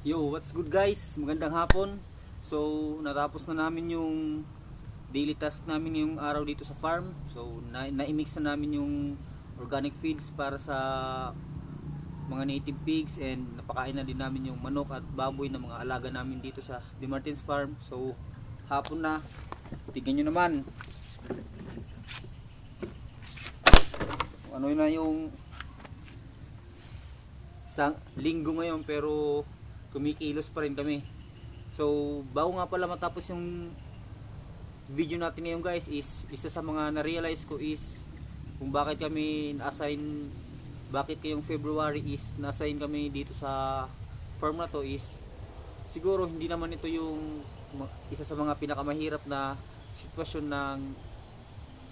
Yo, what's good guys? Magandang hapon. So, natapos na namin yung daily task namin yung araw dito sa farm. So, na-mix na namin yung organic feeds para sa mga native pigs, and napakain na din namin yung manok at baboy na mga alaga namin dito sa De Martins Farm. So, hapon na. Tignan nyo naman. Ano na yung isang linggo ngayon, pero kumikilos pa rin kami. So bago nga pala matapos yung video natin ngayon guys, is isa sa mga na-realize ko is kung bakit kami na-assign, bakit kayong February is na-assign kami dito sa farm na to, is siguro hindi naman ito yung isa sa mga pinakamahirap na sitwasyon ng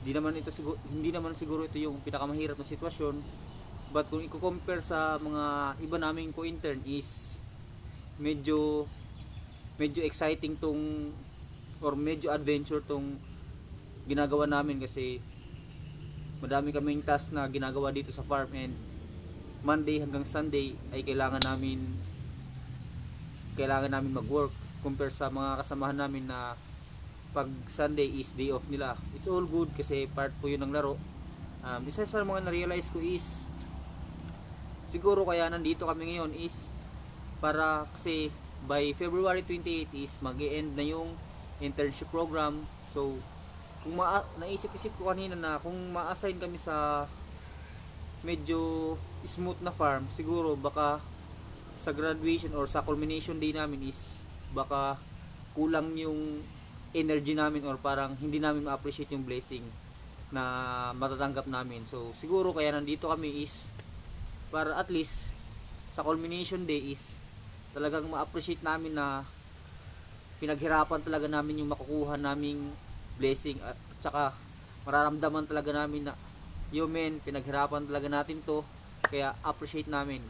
hindi naman siguro ito yung pinakamahirap na sitwasyon, but kung i-compare sa mga iba naming co-intern is medyo exciting tong, or medyo adventure tong ginagawa namin, kasi madami kaming task na ginagawa dito sa farm, and Monday hanggang Sunday ay kailangan namin mag-work, compare sa mga kasamahan namin na pag Sunday is day off nila. It's all good kasi part po yun ng laro. Isa sa mga na-realize ko is siguro kaya nandito kami ngayon is para kasi by February 28 is mag-e-end na yung internship program. So kung naisip-isip ko kanina na kung ma-assign kami sa medyo smooth na farm, siguro baka sa graduation or sa culmination day namin is baka kulang yung energy namin, or parang hindi namin ma-appreciate yung blessing na matatanggap namin. So siguro kaya nandito kami is para at least sa culmination day is talagang ma-appreciate namin na pinaghirapan talaga namin yung makukuha naming blessing, at saka mararamdaman talaga namin na yo men, pinaghirapan talaga natin to, kaya appreciate namin,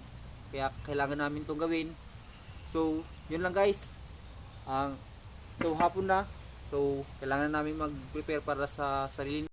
kaya kailangan namin tong gawin. So yun lang guys. So hapon na, so kailangan namin mag-prepare para sa sarili